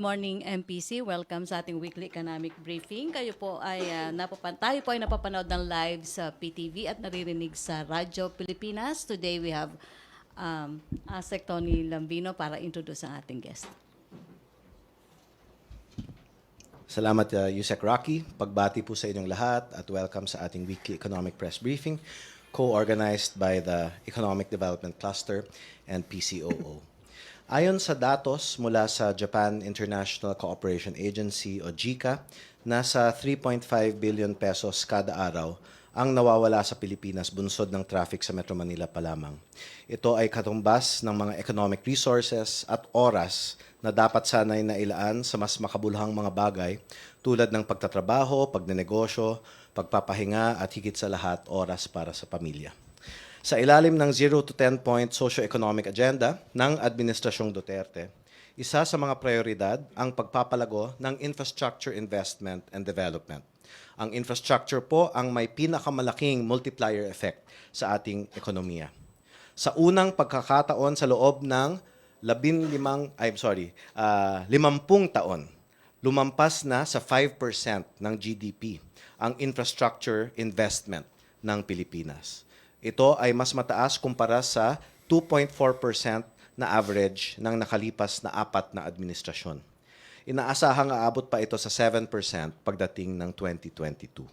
morning, MPC. Welcome sa ating weekly economic briefing. Kayo po ay tayo po ay napapanood ng live sa PTV at naririnig sa Radyo Pilipinas. Today we have Asek Tony Lambino para introduce ang ating guest. Salamat, Yusek Rocky. Pagbati po sa inyong lahat at welcome sa ating weekly economic press briefing co-organized by the Economic Development Cluster and PCOO. Ayon sa datos mula sa Japan International Cooperation Agency o JICA, nasa 3.5 billion pesos kada araw ang nawawala sa Pilipinas bunsod ng traffic sa Metro Manila pa lamang. Ito ay katumbas ng mga economic resources at oras na dapat sanay na ilaan sa mas makabuluhang mga bagay tulad ng pagtatrabaho, pagnenegosyo, pagpapahinga at higit sa lahat oras para sa pamilya. Sa ilalim ng 0 to 10 point socio-economic agenda ng Administrasyong Duterte, isa sa mga prioridad ang pagpapalago ng infrastructure investment and development. Ang infrastructure po ang may pinakamalaking multiplier effect sa ating ekonomiya. Sa unang pagkakataon sa loob ng 50 taon, lumampas na sa 5% ng GDP ang infrastructure investment ng Pilipinas. Ito ay mas mataas kumpara sa 2.4% na average ng nakalipas na 4 na administrasyon. Inaasahang aabot pa ito sa 7% pagdating ng 2022.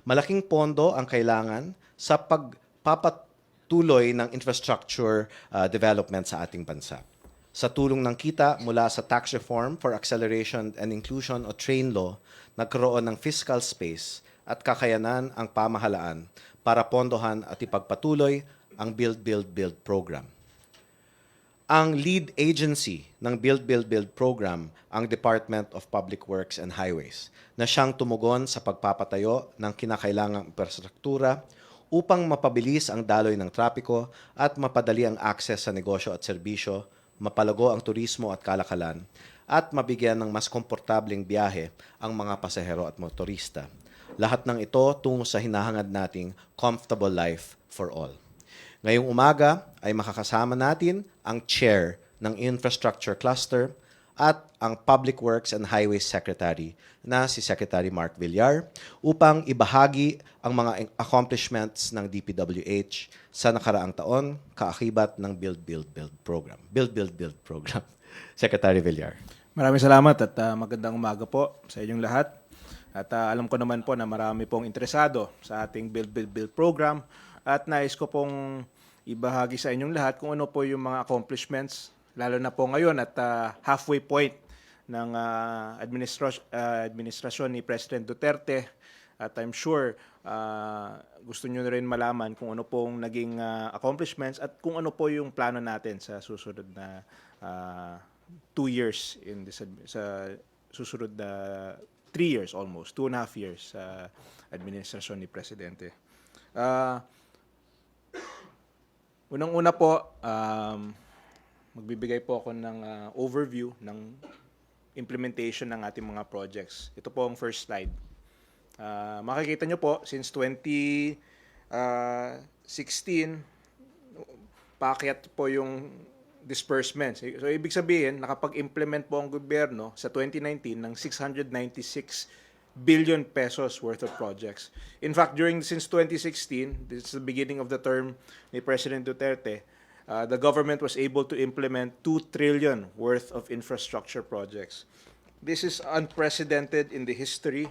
Malaking pondo ang kailangan sa pagpapatuloy ng infrastructure development sa ating bansa. Sa tulong ng kita mula sa Tax Reform for Acceleration and Inclusion o TRAIN Law, nagkaroon ng fiscal space at kakayanan ang pamahalaan para pondohan at ipagpatuloy ang Build, Build, Build program. Ang lead agency ng Build, Build, Build program ang Department of Public Works and Highways na siyang tumugon sa pagpapatayo ng kinakailangang infrastruktura upang mapabilis ang daloy ng trapiko at mapadali ang akses sa negosyo at serbisyo, mapalago ang turismo at kalakalan, at mabigyan ng mas komportableng biyahe ang mga pasahero at motorista. Lahat ng ito tungo sa hinahangad nating comfortable life for all. Ngayong umaga ay makakasama natin ang Chair ng Infrastructure Cluster at ang Public Works and Highways Secretary na si Secretary Mark Villar upang ibahagi ang mga accomplishments ng DPWH sa nakaraang taon kaakibat ng Build, Build, Build program. Build, Build, Build program. Secretary Villar. Maraming salamat at magandang umaga po sa inyong lahat. At alam ko naman po na marami pong interesado sa ating Build, Build, Build program at nais ko pong ibahagi sa inyong lahat kung ano po yung mga accomplishments, lalo na po ngayon at halfway point ng administrasyon ni President Duterte. At I'm sure gusto nyo na rin malaman kung ano pong naging accomplishments at kung ano po yung plano natin sa susunod na 2 years sa susunod na 3 years almost, 2.5 years sa administrasyon ni Presidente. Unang-una po, magbibigay po ako ng overview ng implementation ng ating mga projects. Ito po ang first slide. Makikita nyo po, since 2016, paakyat po yung disbursements. So, ibig sabihin, nakapag-implement po ang gobyerno sa 2019 ng 696 billion pesos worth of projects. In fact, since 2016, this is the beginning of the term ni President Duterte, the government was able to implement 2 trillion worth of infrastructure projects. This is unprecedented in the history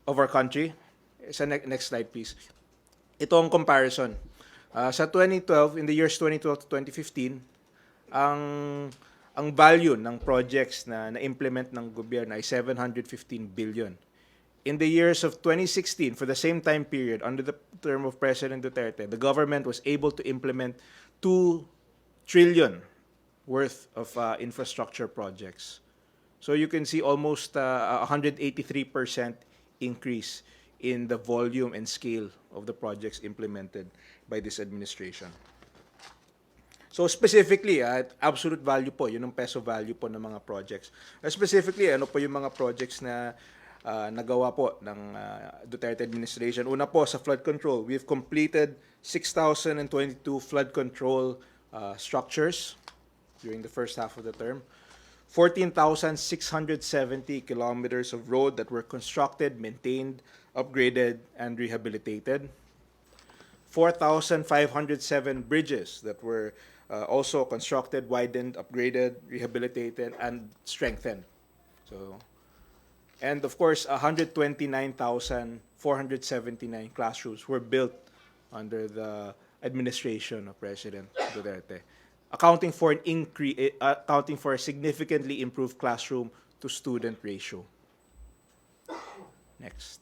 of our country. Sa next slide, please. Ito ang comparison. Sa 2012, in the years 2012 to 2015, ang value ng projects na na-implement ng gobyerno ay 715 billion. In the years of 2016, for the same time period, under the term of President Duterte, the government was able to implement 2 trillion worth of infrastructure projects. So you can see almost 183% increase in the volume and scale of the projects implemented by this administration. So specifically, absolute value po, yun ang peso value po ng mga projects. Specifically, ano po yung mga projects na nagawa po ng Duterte administration? Una po, sa flood control, we've completed 6,022 flood control structures during the first half of the term. 14,670 kilometers of road that were constructed, maintained, upgraded, and rehabilitated. 4,507 bridges that were also constructed, widened, upgraded, rehabilitated, and strengthened. So, and of course, 129,479 classrooms were built under the administration of President Duterte, accounting for a significantly improved classroom to student ratio. Next.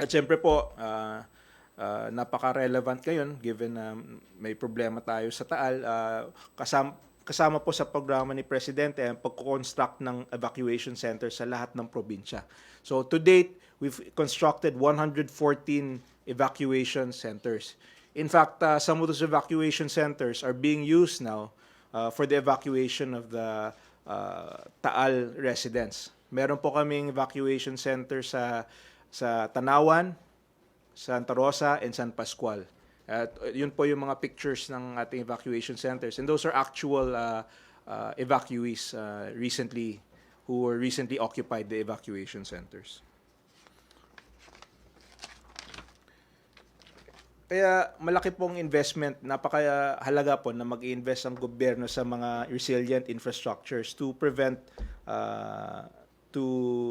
At syempre po, napaka-relevant ngayon given na may problema tayo sa Taal. Kasama po sa programa ni Presidente ang pagko-construct ng evacuation center sa lahat ng probinsya. So to date, we've constructed 114 evacuation centers. In fact, some of those evacuation centers are being used now for the evacuation of the Taal residents. Meron po kaming evacuation center sa Tanawan, Santa Rosa, and San Pascual. At yun po yung mga pictures ng ating evacuation centers. And those are actual evacuees who were recently occupied the evacuation centers. Kaya malaki pong investment, napakahalaga po na mag-invest ang gobyerno sa mga resilient infrastructures to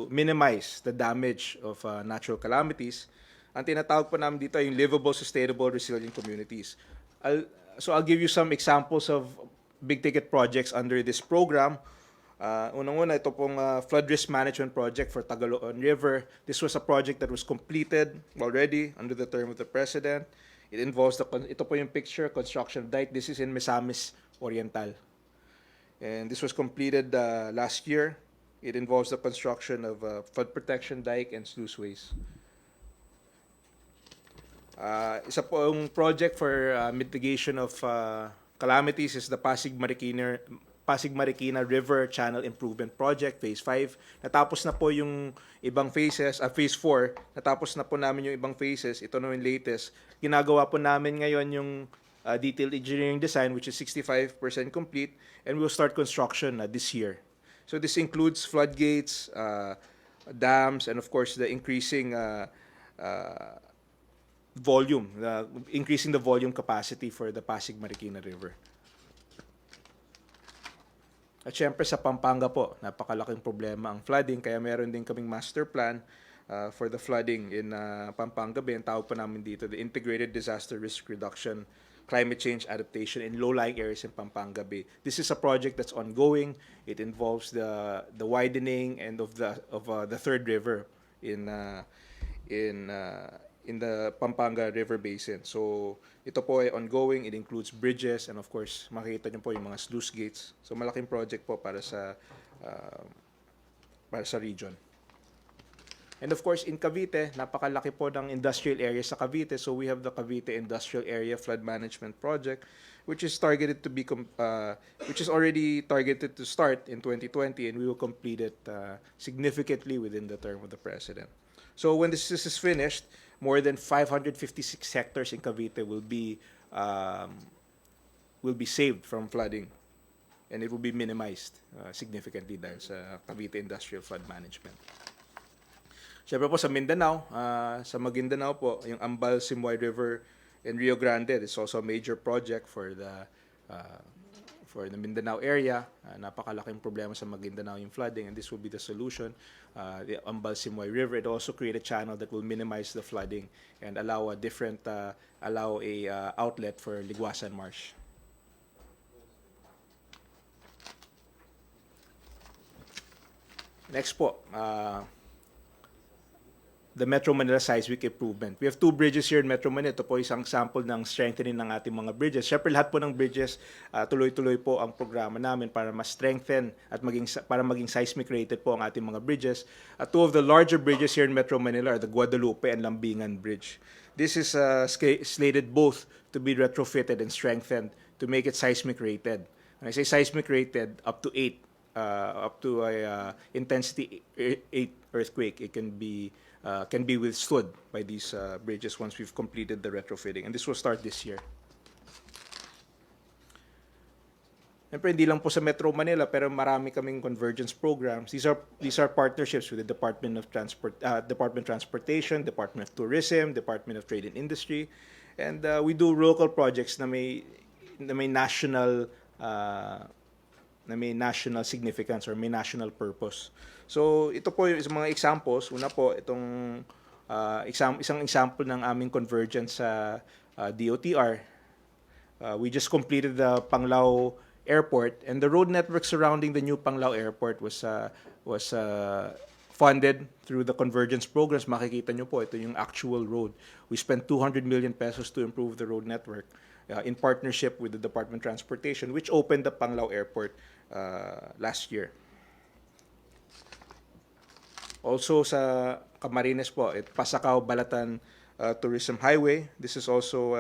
minimize the damage of natural calamities. Ang tinatawag po namin dito ay yung livable, sustainable, resilient communities. I'll give you some examples of big-ticket projects under this program. Unang-una, ito pong flood risk management project for Tagaloan River. This was a project that was completed already under the term of the President. It involves ito po yung picture, construction of dike. This is in Misamis Oriental. And this was completed last year. It involves the construction of flood protection dike and sluiceways. Isa po yung project for mitigation of calamities is the Pasig Marikina River Channel Improvement Project, Phase 5. Natapos na po yung ibang phases, Phase 4. Natapos na po namin yung ibang phases. Ito na yung latest. Ginagawa po namin ngayon yung detailed engineering design, which is 65% complete, and we'll start construction this year. So this includes floodgates, dams, and of course the increasing volume, increasing the volume capacity for the Pasig Marikina River. At syempre sa Pampanga po, napakalaking problema ang flooding, kaya meron din kaming master plan for the flooding in Pampanga Bay. Ang tawag pa namin dito, the Integrated Disaster Risk Reduction Climate Change Adaptation in Low-Lying Areas in Pampanga Bay. This is a project that's ongoing. It involves the widening and of the third river in the Pampanga River Basin. So, ito po ay ongoing. It includes bridges and of course, makikita niyo po yung mga sluice gates. So, malaking project po para sa region. And of course, in Cavite, napakalaki po ng industrial area sa Cavite. So, we have the Cavite Industrial Area Flood Management Project, which is already targeted to start in 2020, and we will complete it significantly within the term of the President. So, when this is finished, more than 556 hectares in Cavite will be saved from flooding, and it will be minimized significantly dahil sa Cavite Industrial Flood Management. Siyempre po sa Mindanao, sa Maguindanao po, yung Ambal-Simoy River and Rio Grande is also a major project for the Mindanao area. Napakalaking problema sa Maguindanao yung flooding, and this will be the solution. The Ambal-Simoy River, it also create a channel that will minimize the flooding and allow a outlet for Ligwasan Marsh. Next po, the Metro Manila Seismic Improvement. We have 2 bridges here in Metro Manila. Ito po isang sample ng strengthening ng ating mga bridges. Siyempre, lahat po ng bridges, tuloy-tuloy po ang programa namin para ma-strengthen at para maging seismic rated po ang ating mga bridges. 2 of the larger bridges here in Metro Manila are the Guadalupe and Lambingan Bridge. This is slated both to be retrofitted and strengthened to make it seismic rated. When I say seismic rated, up to a intensity 8 earthquake, it can be withstood by these bridges once we've completed the retrofitting. And this will start this year. Siyempre, hindi lang po sa Metro Manila, pero marami kaming convergence programs. These are partnerships with the Department of Transportation, Department of Tourism, Department of Trade and Industry, and we do local projects na may national significance or may national purpose. So, ito po yung mga examples. Una po, itong isang example ng aming convergence sa DOTR. We just completed the Panglao Airport, and the road network surrounding the new Panglao Airport was funded through the Convergence programs. Makikita nyo po, ito yung actual road. We spent 200 million pesos to improve the road network in partnership with the Department of Transportation, which opened the Panglao Airport last year. Also sa Camarines po, Pasacao-Balatan Tourism Highway. This is also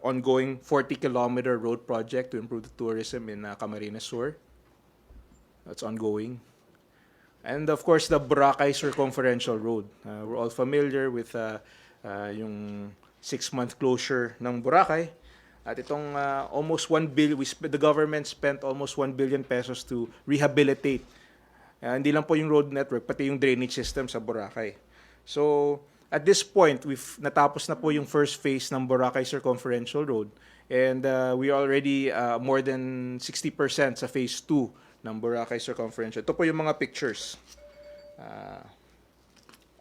ongoing 40-kilometer road project to improve the tourism in Camarines Sur. That's ongoing. And of course, the Boracay Circumferential Road. We're all familiar with yung 6-month closure ng Boracay. At itong almost 1 billion, the government spent almost 1 billion pesos to rehabilitate. Hindi lang po yung road network, pati yung drainage system sa Boracay. So, at this point, natapos na po yung first phase ng Boracay Circumferential Road, and we are already more than 60% sa phase 2 ng Boracay Circumferential. Ito po yung mga pictures.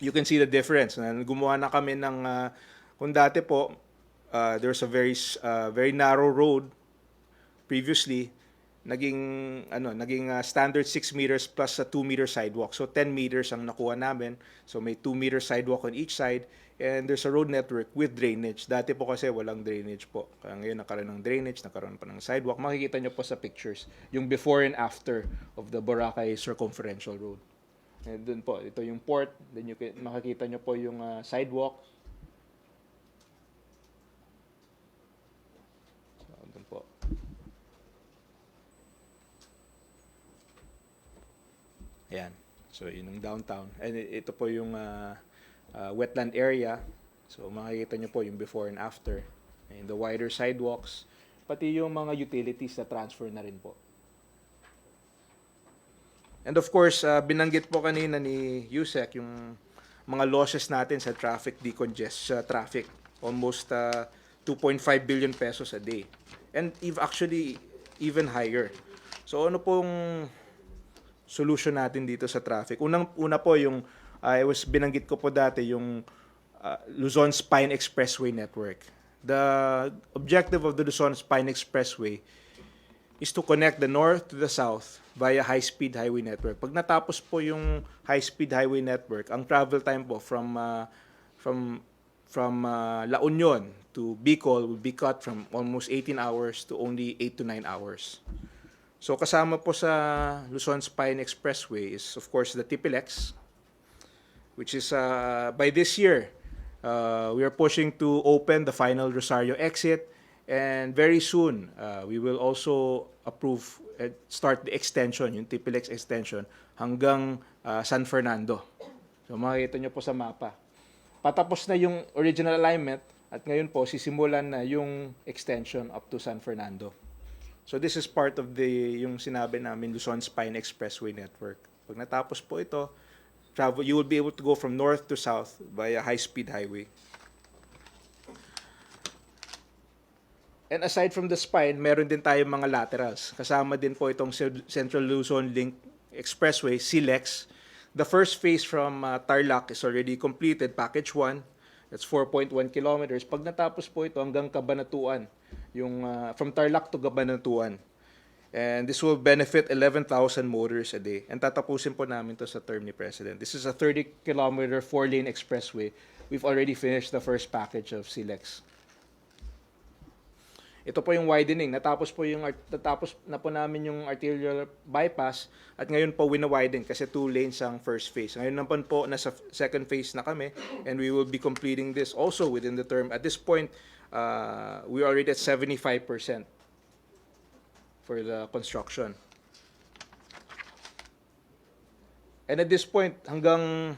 You can see the difference. Gumawa na kami ng, kung dati po, there's a very narrow road previously, naging standard 6 meters plus a 2-meter sidewalk. So 10 meters ang nakuha namin. So may 2-meter sidewalk on each side, and there's a road network with drainage. Dati po kasi walang drainage po. Kaya ngayon nagkaroon ng drainage, nagkaroon pa ng sidewalk. Makikita nyo po sa pictures yung before and after of the Boracay Circumferential Road. And dun po, ito yung port. Then makikita nyo po yung sidewalk. So, dun po. Ayan. So, yun yung downtown. And ito po yung wetland area. So, makikita nyo po yung before and after. And the wider sidewalks. Pati yung mga utilities na transfer na rin po. And of course, binanggit po kanina ni Yusek yung mga losses natin sa traffic traffic. Almost 2.5 billion pesos a day. And actually, even higher. So, ano pong solution natin dito sa traffic? Una po yung binanggit ko po dati yung Luzon Spine Expressway network. The objective of the Luzon Spine Expressway is to connect the north to the south via high-speed highway network. Pag natapos po yung high-speed highway network, ang travel time po from La Union to Bicol will be cut from almost 18 hours to only 8 to 9 hours. So kasama po sa Luzon Spine Expressway is of course the TPLX, which is by this year, we are pushing to open the final Rosario exit, and very soon we will also approve start the extension, yung TPLX extension hanggang San Fernando. So makikita nyo po sa mapa. Patapos na yung original alignment at ngayon po sisimulan na yung extension up to San Fernando. So this is part of yung sinabi namin Luzon Spine Expressway network. Pag natapos po ito, you will be able to go from north to south via high-speed highway. And aside from the spine, meron din tayong mga laterals. Kasama din po itong Central Luzon Link Expressway, CLEX. The first phase from Tarlac is already completed, package 1. That's 4.1 kilometers. Pag natapos po ito hanggang Cabanatuan, yung from Tarlac to Cabanatuan. And this will benefit 11,000 motors a day. And tatapusin po namin to sa term ni President. This is a 30-kilometer 4-lane expressway. We've already finished the first package of CLEX. Ito po yung widening. Natapos na po namin yung arterial bypass at ngayon po wina-widen kasi 2 lanes ang first phase. Ngayon naman po nasa second phase na kami, and we will be completing this also within the term. At this point, we are already at 75% for the construction. And at this point, hanggang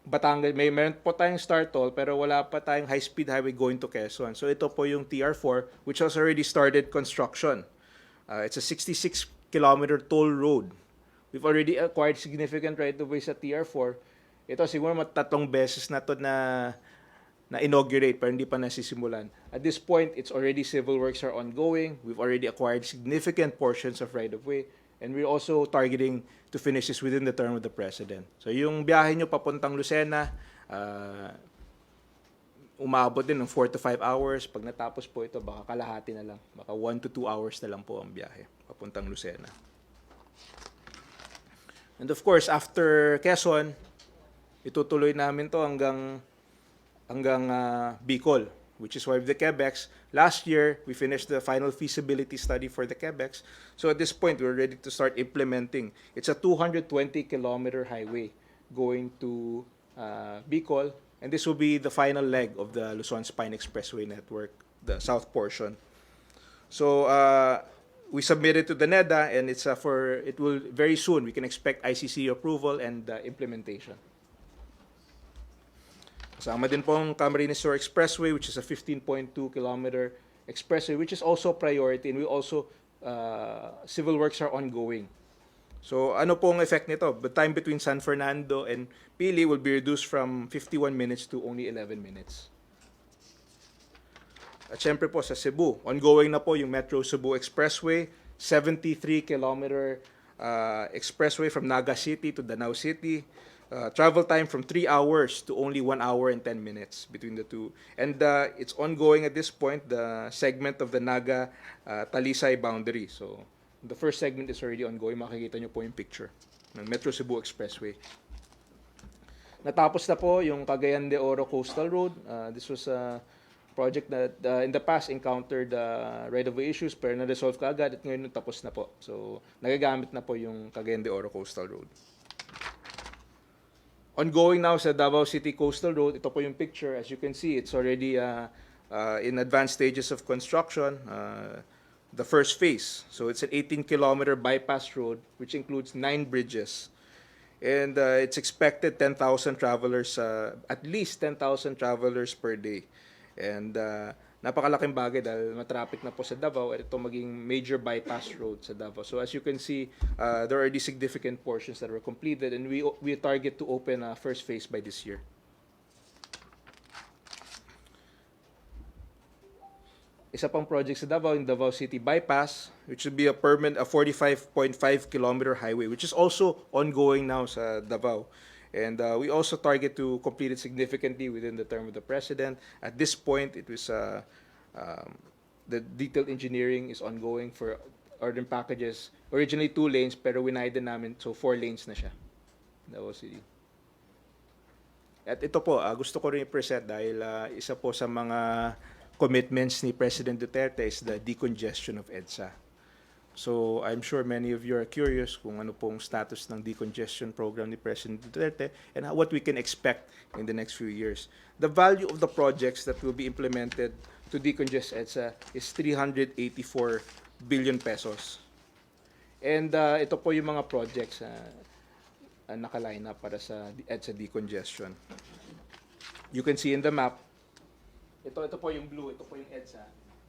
Batangas, meron po tayong start toll pero wala pa tayong high-speed highway going to Quezon. So ito po yung TR4 which has already started construction. It's a 66-kilometer toll road. We've already acquired significant right-of-way sa TR4. Ito siguro matatlong beses na to na inaugurate pero hindi pa nasisimulan. At this point, it's already civil works are ongoing. We've already acquired significant portions of right-of-way. And we're also targeting to finish this within the term of the President. So yung biyahe nyo papuntang Lucena, umabot din ng 4 to 5 hours. Pag natapos po ito, baka kalahati na lang. Baka 1 to 2 hours na lang po ang biyahe papuntang Lucena. And of course, after Quezon, itutuloy namin to hanggang Bicol, which is why the Quebecs, last year, we finished the final feasibility study for the Quebecs. So at this point, we're ready to start implementing. It's a 220-kilometer highway going to Bicol, and this will be the final leg of the Luzon Spine Expressway network, the south portion. So we submitted to the NEDA, and it will very soon, we can expect ICC approval and implementation. Kasama din po ang Camarines Sur Expressway, which is a 15.2-kilometer expressway, which is also priority, and we also, civil works are ongoing. So ano po ang effect nito? The time between San Fernando and Pili will be reduced from 51 minutes to only 11 minutes. At syempre po sa Cebu, ongoing na po yung Metro Cebu Expressway, 73-kilometer expressway from Naga City to Danao City. Travel time from 3 hours to only 1 hour and 10 minutes between the two. And it's ongoing at this point, the segment of the Naga-Talisay boundary. So the first segment is already ongoing. Makikita nyo po yung picture ng Metro Cebu Expressway. Natapos na po yung Cagayan de Oro Coastal Road. This was a project that in the past encountered right-of-way issues pero na-resolve kaagad at ngayon tapos na po. So nagagamit na po yung Cagayan de Oro Coastal Road. Ongoing now sa Davao City Coastal Road, ito po yung picture. As you can see, it's already in advanced stages of construction, the first phase. So it's an 18-kilometer bypass road, which includes 9 bridges. And it's expected 10,000 travelers, at least 10,000 travelers per day. And napakalaking bagay dahil matraffic na po sa Davao at ito maging major bypass road sa Davao. So as you can see, there are already significant portions that were completed and we target to open first phase by this year. Isa pang project sa Davao, in Davao City Bypass, which would be a 45.5-kilometer highway, which is also ongoing now sa Davao. And we also target to complete it significantly within the term of the President. At this point, it was the detailed engineering is ongoing for ordering packages. Originally 2 lanes, pero winaiden namin, so 4 lanes na siya. Davao City. At ito po, gusto ko rin i-present dahil isa po sa mga commitments ni President Duterte is the decongestion of EDSA. So I'm sure many of you are curious kung ano pong status ng decongestion program ni President Duterte and what we can expect in the next few years. The value of the projects that will be implemented to decongest EDSA is 384 billion pesos. And ito po yung mga projects na nakaline up para sa EDSA decongestion. You can see in the map, ito po yung blue, ito po yung EDSA.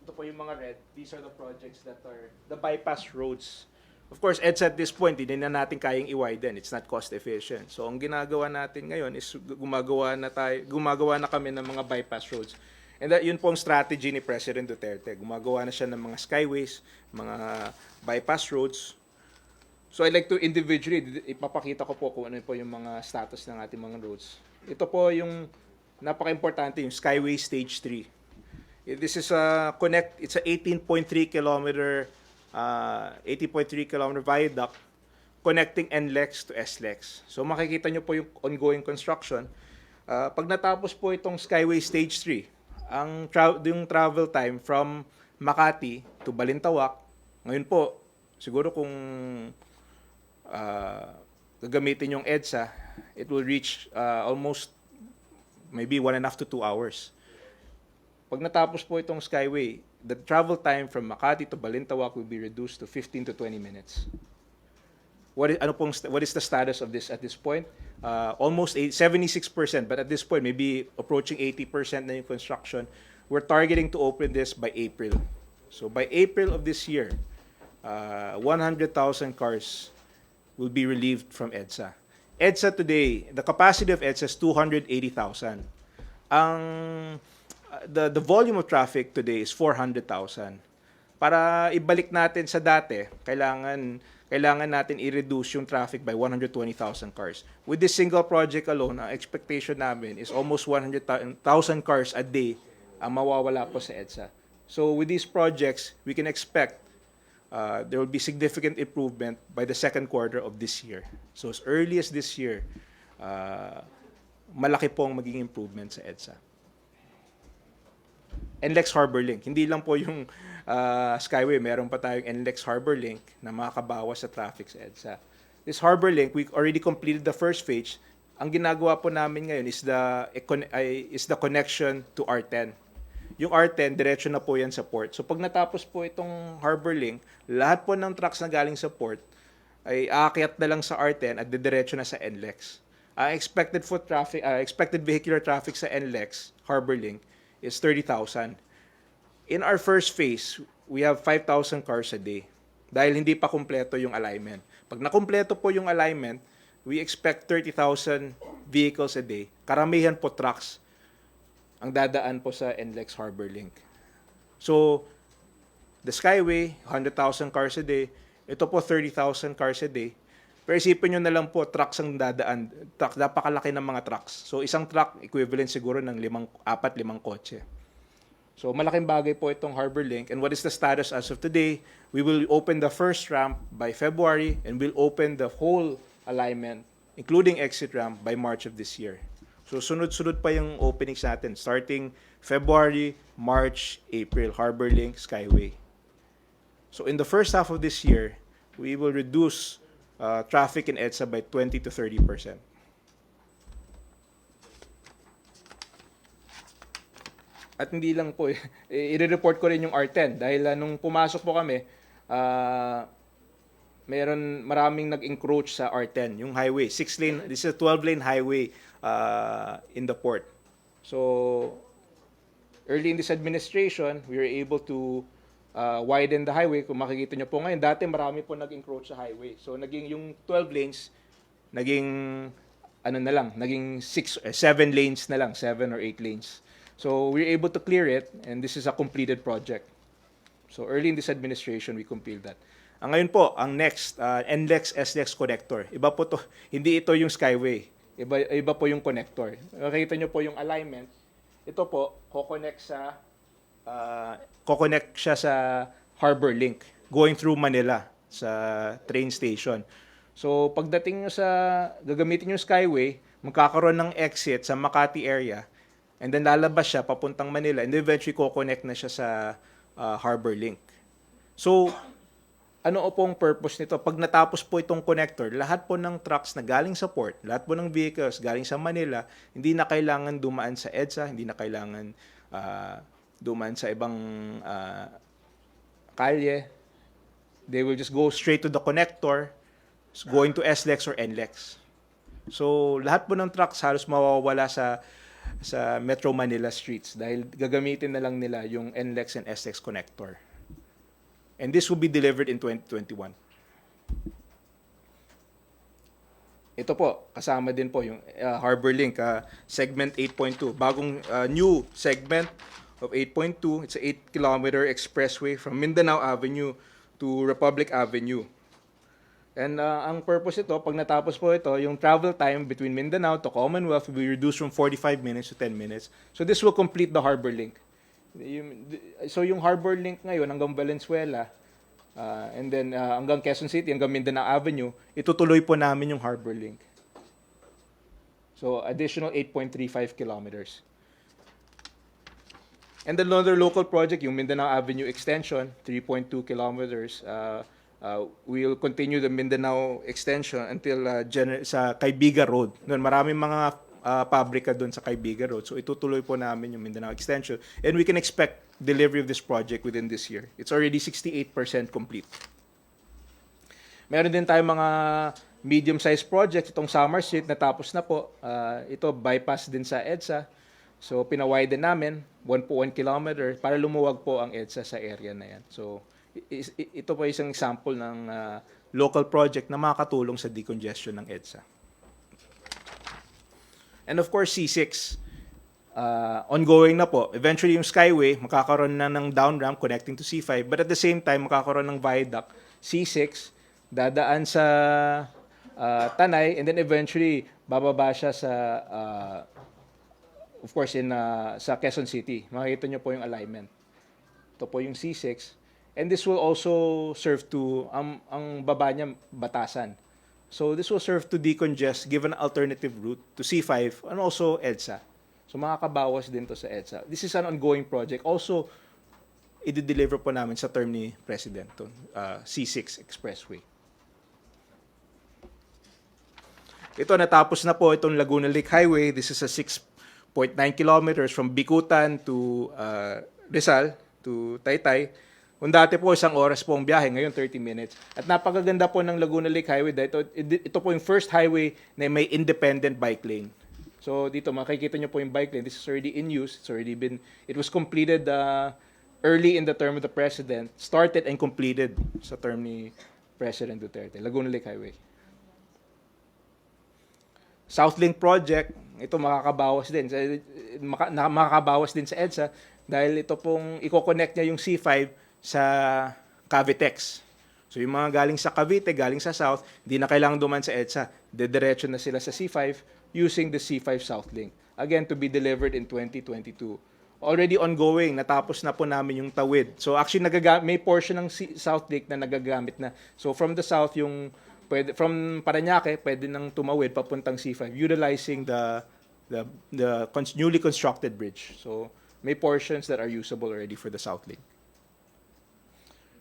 Ito po yung mga red. These are the projects that are the bypass roads. Of course, EDSA at this point, hindi na natin kayang i-widen. It's not cost efficient. So, ang ginagawa natin ngayon is gumagawa na kami ng mga bypass roads. And yun po ang strategy ni President Duterte. Gumagawa na siya ng mga skyways, mga bypass roads. So, I'd like to individually, ipapakita ko po kung ano po yung mga status ng ating mga roads. Ito po yung napaka-importante, yung Skyway Stage 3. This is it's a 18.3-kilometer viaduct connecting NLEX to SLEX. So makikita nyo po yung ongoing construction. Pag natapos po itong Skyway Stage 3, yung travel time from Makati to Balintawak, ngayon po, siguro kung gagamitin yung EDSA, it will reach almost maybe 1.5 to 2 hours. Pag natapos po itong Skyway, the travel time from Makati to Balintawak will be reduced to 15 to 20 minutes. What is the status of this at this point? Almost 76%, but at this point, maybe approaching 80% na yung construction. We're targeting to open this by April. So by April of this year, 100,000 cars will be relieved from EDSA. EDSA today, the capacity of EDSA is 280,000. The volume of traffic today is 400,000. Para ibalik natin sa dati, kailangan natin i-reduce yung traffic by 120,000 cars. With this single project alone, ang expectation namin is almost 100,000 cars a day ang mawawala po sa EDSA. So with these projects, we can expect there will be significant improvement by the second quarter of this year. So as early as this year, malaki pong magiging improvement sa EDSA. NLEX Harbor Link. Hindi lang po yung Skyway, meron pa tayong NLEX Harbor Link na makakabawas sa traffic sa EDSA. This Harbor Link, we already completed the first phase. Ang ginagawa po namin ngayon is the connection to R10. Yung R10, diretso na po yan sa port. So pag natapos po itong Harbor Link, lahat po ng trucks na galing sa port ay aakyat na lang sa R10 at didiretso na sa NLEX. Expected vehicular traffic sa NLEX Harbor Link is 30,000. In our first phase, we have 5,000 cars a day dahil hindi pa kumpleto yung alignment. Pag nakumpleto po yung alignment, we expect 30,000 vehicles a day. Karamihan po trucks ang dadaan po sa NLEX Harbor Link. So, the Skyway, 100,000 cars a day. Ito po, 30,000 cars a day. Pero isipin nyo na lang po, trucks ang dadaan. Napakalaki ng mga trucks. So, isang truck, equivalent siguro ng 4-5 kotse. So, malaking bagay po itong Harbor Link. And what is the status as of today? We will open the first ramp by February and we'll open the whole alignment, including exit ramp, by March of this year. So, sunod-sunod pa yung openings natin. Starting February, March, April, Harbor Link, Skyway. So, in the first half of this year, we will reduce traffic in EDSA by 20 to 30%. At hindi lang po, i-report ko rin yung R10 dahil nung pumasok po kami, maraming nag-encroach sa R10, yung highway. 6-lane, this is a 12-lane highway in the port. So, early in this administration, we were able to widen the highway. Kung makikita nyo po ngayon, dati marami po nag-encroach sa highway. So, naging yung 12 lanes, naging 7 lanes na lang, 7 or 8 lanes. So, we were able to clear it, and this is a completed project. So, early in this administration, we completed that. Ngayon po, ang next, NLEX SLEX connector. Iba po to, hindi ito yung Skyway. Iba po yung connector. Makikita nyo po yung alignment. Ito po, ko-connect siya sa Harbor Link, going through Manila, sa train station. So, pagdating nyo gagamitin yung Skyway, magkakaroon ng exit sa Makati area, and then lalabas siya papuntang Manila, and eventually ko-connect na siya sa Harbor Link. So, ano pong purpose nito? Pag natapos po itong connector, lahat po ng trucks na galing sa port, lahat po ng vehicles galing sa Manila, hindi na kailangan dumaan sa EDSA, hindi na kailangan dumaan sa ibang kalye. They will just go straight to the connector, going to SLEX or NLEX. So, lahat po ng trucks halos mawawala sa Metro Manila streets dahil gagamitin na lang nila yung NLEX and SLEX connector. And this will be delivered in 2021. Ito po, kasama din po yung Harbor Link, segment 8.2. Bagong new segment of 8.2. It's a 8-kilometer expressway from Mindanao Avenue to Republic Avenue. And ang purpose ito, pag natapos po ito, yung travel time between Mindanao to Commonwealth will be reduced from 45 minutes to 10 minutes. So this will complete the Harbor Link. So yung Harbor Link ngayon hanggang Valenzuela, and then hanggang Quezon City, hanggang Mindanao Avenue, itutuloy po namin yung Harbor Link. So additional 8.35 kilometers. And another local project, yung Mindanao Avenue Extension, 3.2 kilometers. We'll continue the Mindanao Extension until sa Caybiga Road. Noon, maraming mga pabrika doon sa Caybiga Road. So itutuloy po namin yung Mindanao Extension. And we can expect delivery of this project within this year. It's already 68% complete. Meron din tayong mga medium-sized projects. Itong Summer Street, natapos na po. Ito, bypass din sa EDSA. So pinawiden namin, 1.1 kilometer, para lumuwag po ang EDSA sa area na yan. So ito po isang example ng local project na makakatulong sa decongestion ng EDSA. And of course, C6. Ongoing na po. Eventually, yung Skyway, makakaroon na ng down ramp connecting to C5. But at the same time, makakaroon ng viaduct C6, dadaan sa Tanay, and then eventually, bababa siya sa, of course, sa Quezon City. Makikita nyo po yung alignment. Ito po yung C6. And this will also serve to, ang baba niya, Batasan. So this will serve to decongest, give an alternative route to C5 and also EDSA. So makakabawas din to sa EDSA. This is an ongoing project. Also, i-deliver po namin sa term ni President to C6 Expressway. Ito, natapos na po itong Laguna Lake Highway. This is a 6.9 kilometers from Bicutan to Rizal to Taytay. Kung dati po 1 oras po ang biyahe, ngayon 30 minutes. At napakaganda po ng Laguna Lake Highway dahil ito po yung first highway na may independent bike lane. So dito makikita nyo po yung bike lane. This is already in use. It was completed early in the term of the President. Started and completed sa term ni President Duterte. Laguna Lake Highway. Southlink Project, ito makakabawas din sa EDSA dahil ito pong i-connect niya yung C5 sa Cavitex. So yung mga galing sa Cavite, galing sa South, hindi na kailangang duman sa EDSA. Dediretso na sila sa C5 using the C5 Southlink. Again, to be delivered in 2022. Already ongoing, natapos na po namin yung Tawid. So actually, may portion ng Southlink na nagagamit na. So from the South, from Parañaque, pwede nang tumawid papuntang C5, utilizing the newly constructed bridge. So may portions that are usable already for the Southlink.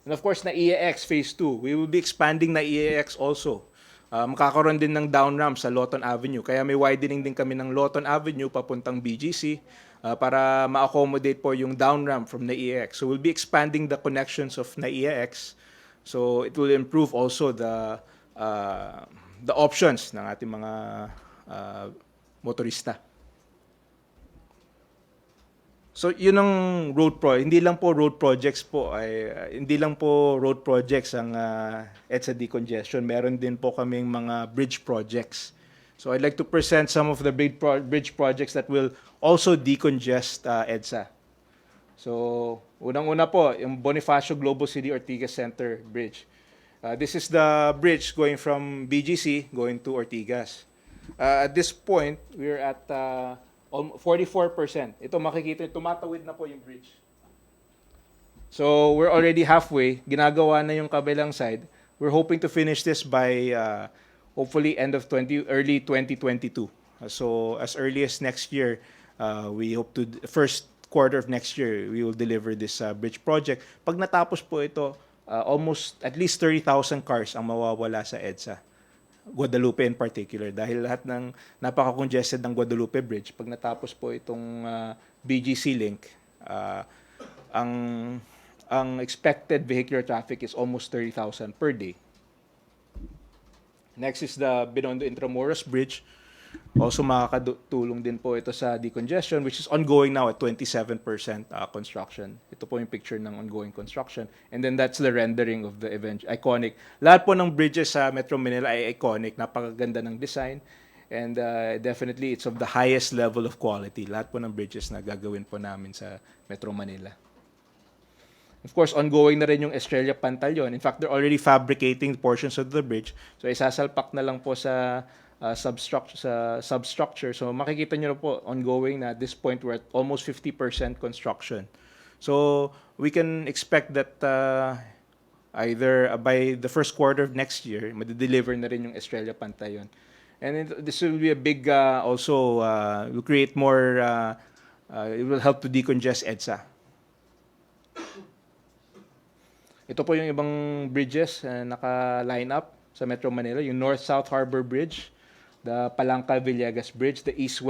And of course, na EAX Phase 2. We will be expanding na EAX also. Makakaroon din ng down ramp sa Lawton Avenue. Kaya may widening din kami ng Lawton Avenue papuntang BGC para ma-accommodate po yung down ramp from na EAX. So we'll be expanding the connections of na EAX. So it will improve also the options ng ating mga motorista. So yun ang hindi lang po road projects ang EDSA decongestion. Meron din po kaming mga bridge projects. So I'd like to present some of the bridge projects that will also decongest EDSA. So unang-una po, yung Bonifacio Global City Ortigas Center Bridge. This is the bridge going from BGC going to Ortigas. At this point, we're at 44%. Ito makikita, tumatawid na po yung bridge. So we're already halfway. Ginagawa na yung kabilang side. We're hoping to finish this by hopefully early 2022. So as early as next year, we hope to first quarter of next year we will deliver this bridge project. Pag natapos po ito, almost at least 30,000 cars ang mawawala sa EDSA. Guadalupe in particular, dahil lahat ng napaka-congested ng Guadalupe Bridge, pag natapos po itong BGC link, ang expected vehicular traffic is almost 30,000 per day. Next is the Binondo Intramuros Bridge. Also makakatulong din po ito sa decongestion, which is ongoing now at 27% construction. Ito po yung picture ng ongoing construction. And then that's the rendering of the event. Iconic. Lahat po ng bridges sa Metro Manila ay iconic. Napakaganda ng design. And definitely, it's of the highest level of quality. Lahat po ng bridges na gagawin po namin sa Metro Manila. Of course, ongoing na rin yung Estrella Pantaleon. In fact, they're already fabricating portions of the bridge. So isasalpak na lang po sa substructure. So makikita nyo po ongoing na at this point we're at almost 50% construction. So we can expect that either by the first quarter of next year, madideliver na rin yung Estrella Pantaleon. And this will be a big also will create more it will help to decongest EDSA. Ito po yung ibang bridges naka-line up sa Metro Manila, yung North-South Harbor Bridge, the Palangka-Villegas Bridge, the East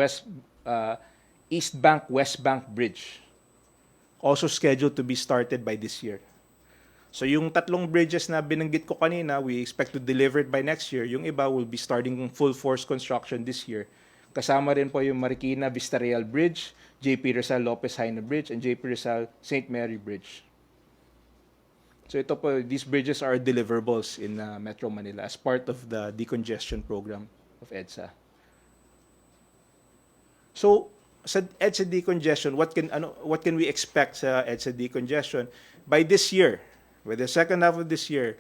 Bank-West Bank Bridge. Also scheduled to be started by this year. So yung tatlong bridges na binanggit ko kanina, we expect to deliver it by next year. Yung iba will be starting full force construction this year. Kasama rin po yung Marikina Vista Real Bridge, JP Rizal Lopez Haina Bridge, and JP Rizal St. Mary Bridge. So ito po, these bridges are deliverables in Metro Manila as part of the decongestion program of EDSA. So sa EDSA decongestion, what can we expect sa EDSA decongestion? By this year, by the second half of this year,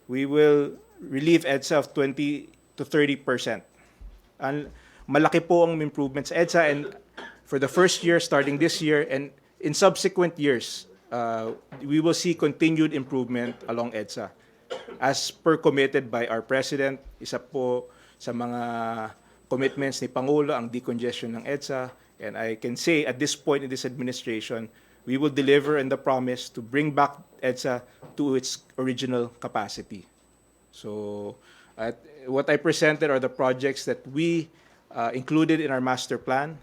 we will relieve EDSA of 20 to 30%. And malaki po ang improvements sa EDSA, and for the first year starting this year and in subsequent years, we will see continued improvement along EDSA. As per committed by our President, isa po sa mga commitments ni Pangulo ang decongestion ng EDSA. And I can say at this point in this administration, we will deliver on the promise to bring back EDSA to its original capacity. So what I presented are the projects that we included in our master plan.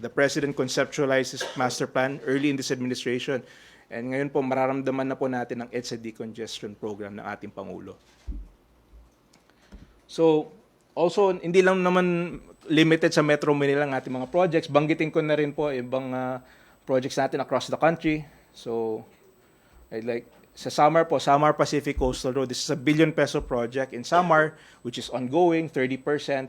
The President conceptualized this master plan early in this administration. And ngayon po, mararamdaman na po natin ang EDSA decongestion program ng ating Pangulo. So, also, hindi lang naman limited sa Metro Manila ang ating mga projects. Banggitin ko na rin po ibang projects natin across the country. So, sa Samar po, Samar Pacific Coastal Road, this is a ₱1 billion project in Samar, which is ongoing, 30%.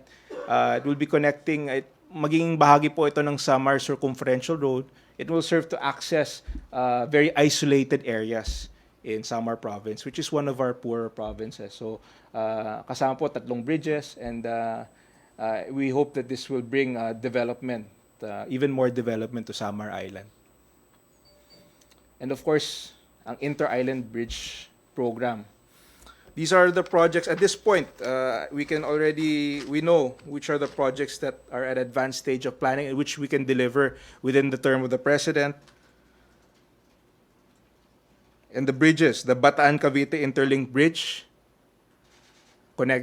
It will be connecting, magiging bahagi po ito ng Samar Circumferential Road. It will serve to access very isolated areas in Samar Province, which is one of our poorer provinces. So, kasama po 3 bridges, and we hope that this will bring development, even more development to Samar Island. And of course, ang Inter-Island Bridge Program. These are the projects at this point. We know which are the projects that are at advanced stage of planning and which we can deliver within the term of the President. And the bridges, the Bataan-Cavite Interlink Bridge.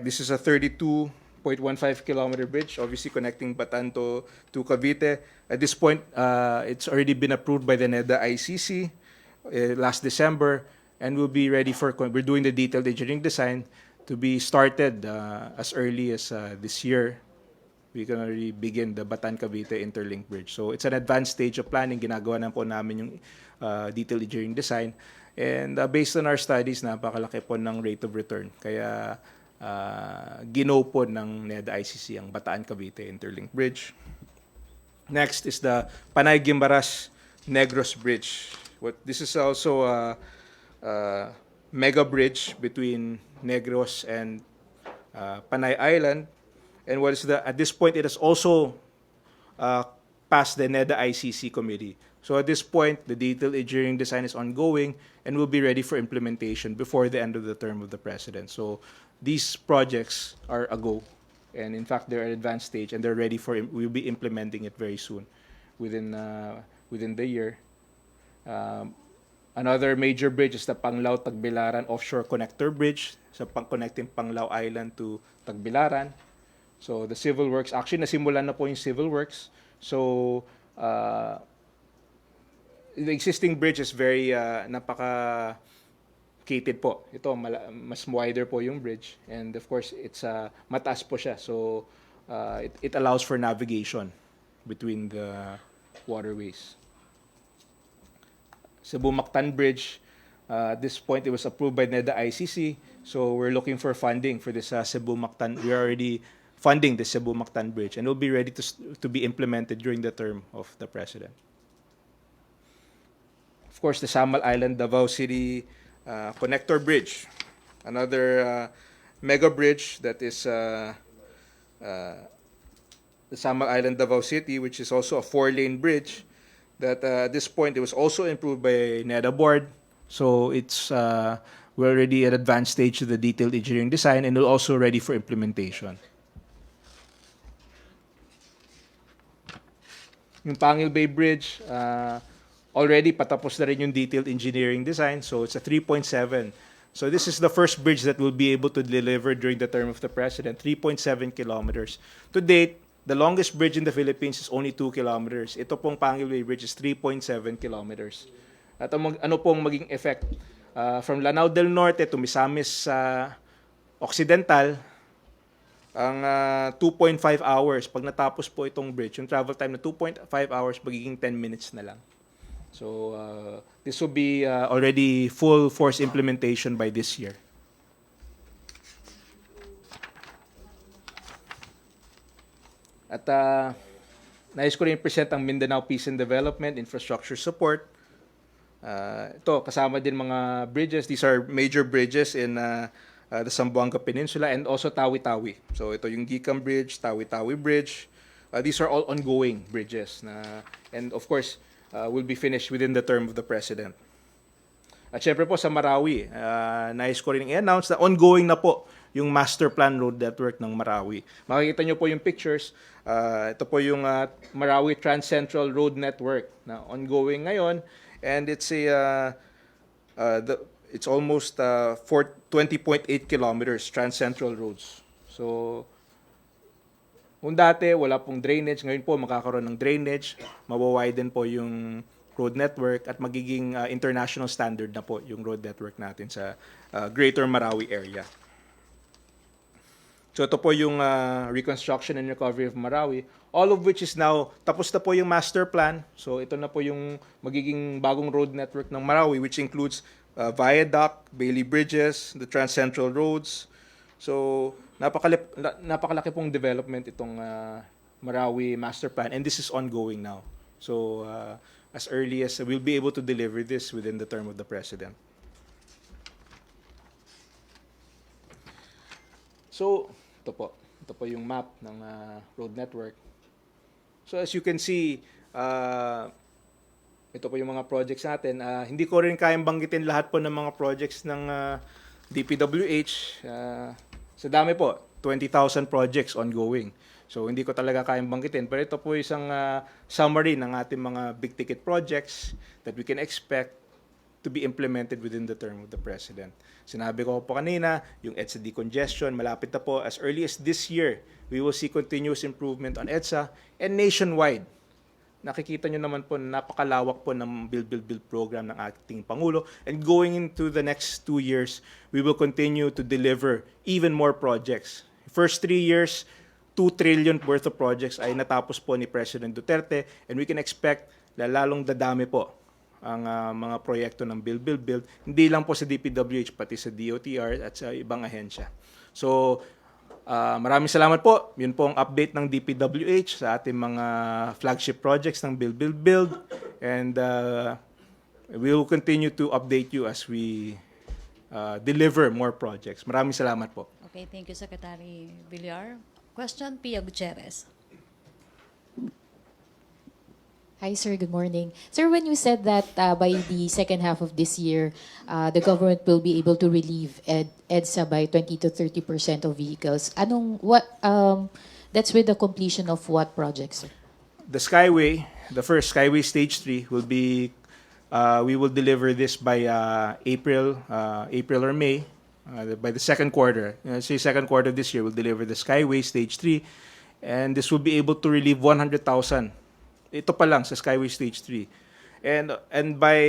This is a 32.15 kilometer bridge, obviously connecting Bataan to Cavite. At this point, it's already been approved by the NEDA ICC last December, and we'll be ready we're doing the detailed engineering design to be started as early as this year. We can already begin the Bataan-Cavite Interlink Bridge. So it's an advanced stage of planning. Ginagawa na po namin yung detailed engineering design. And based on our studies, napakalaki po ng rate of return. Kaya ginaw po ng NEDA ICC ang Bataan-Cavite Interlink Bridge. Next is the Panay-Guimaras-Negros Bridge. This is also a mega bridge between Negros and Panay Island. And at this point, it has also passed the NEDA ICC committee. So at this point, the detailed engineering design is ongoing and will be ready for implementation before the end of the term of the President. So these projects are a go. And in fact, they're at advanced stage and they're ready we'll be implementing it very soon within the year. Another major bridge is the Panglao-Tagbilaran Offshore Connector Bridge, connecting Panglao Island to Tagbilaran. So the civil works, actually nasimulan na po yung civil works. So the existing bridge is very napaka-cated po. Ito, mas wider po yung bridge. And of course, it's mataas po siya. So it allows for navigation between the waterways. Cebu-Mactan Bridge, at this point it was approved by NEDA ICC, so we're looking for funding for this Cebu-Mactan. We're already funding the Cebu-Mactan Bridge, and it will be ready to be implemented during the term of the President. Of course, the Samal Island Davao City Connector Bridge, another mega bridge that is the Samal Island Davao City, which is also a 4-lane bridge. That at this point, it was also improved by NEDA board. So we're already at advanced stage of the detailed engineering design and we're also ready for implementation. Yung Pangil Bay Bridge, already patapos na rin yung detailed engineering design. So it's a 3.7. So this is the first bridge that we'll be able to deliver during the term of the President, 3.7 kilometers. To date, the longest bridge in the Philippines is only 2 kilometers. Ito pong Pangil Bay Bridge is 3.7 kilometers. At ano pong maging effect? From Lanao del Norte to Misamis Occidental, ang 2.5 hours. Pag natapos po itong bridge, yung travel time na 2.5 hours, magiging 10 minutes na lang. So this will be already full force implementation by this year. At nais ko rin present ang Mindanao Peace and Development Infrastructure Support. Ito, kasama din mga bridges. These are major bridges in the Zamboanga Peninsula and also Tawi-Tawi. So ito yung Gicam Bridge, Tawi-Tawi Bridge. These are all ongoing bridges. And of course, will be finished within the term of the President. At syempre po sa Marawi, nais ko rin i-announce na ongoing na po yung master plan road network ng Marawi. Makikita nyo po yung pictures. Ito po yung Marawi Trans-Central Road Network na ongoing ngayon. And it's it's almost 20.8 kilometers Trans-Central roads. So, kung dati wala pong drainage, ngayon po makakaroon ng drainage, mawawiden po yung road network at magiging international standard na po yung road network natin sa Greater Marawi area. So ito po yung reconstruction and recovery of Marawi, all of which is now, tapos na po yung master plan. So ito na po yung magiging bagong road network ng Marawi, which includes viaduct, Bailey Bridges, the Trans-Central Roads. So napakalaki pong development itong Marawi master plan, and this is ongoing now. So as early as we'll be able to deliver this within the term of the President. So, ito po yung map ng road network. So as you can see, ito po yung mga projects natin. Hindi ko rin kayang banggitin lahat po ng mga projects ng DPWH. Sa dami po, 20,000 projects ongoing. So hindi ko talaga kayang banggitin. Pero ito po isang summary ng ating mga big ticket projects that we can expect to be implemented within the term of the President. Sinabi ko po kanina, yung EDSA decongestion, malapit na po. As early as this year, we will see continuous improvement on EDSA and nationwide. Nakikita nyo naman po, napakalawak po ng Build program ng ating Pangulo. And going into the next 2 years, we will continue to deliver even more projects. First 3 years, 2 trillion worth of projects ay natapos po ni President Duterte, and we can expect na lalong dadami po ang mga proyekto ng Build, hindi lang po sa DPWH, pati sa DOTR at sa ibang ahensya. So, maraming salamat po. Yun po ang update ng DPWH sa ating mga flagship projects ng Build. And we will continue to update you as we deliver more projects. Maraming salamat po. Okay, thank you, Secretary Villar. Question, Pia Gutierrez. Hi, sir. Good morning. Sir, when you said that by the second half of this year, the government will be able to relieve EDSA by 20 to 30% of vehicles, that's with the completion of what projects, sir? The Skyway, the first Skyway Stage 3 will be, we will deliver this by April or May, by the second quarter. Say second quarter of this year, we'll deliver the Skyway Stage 3, and this will be able to relieve 100,000. Ito pa lang sa Skyway Stage 3. And by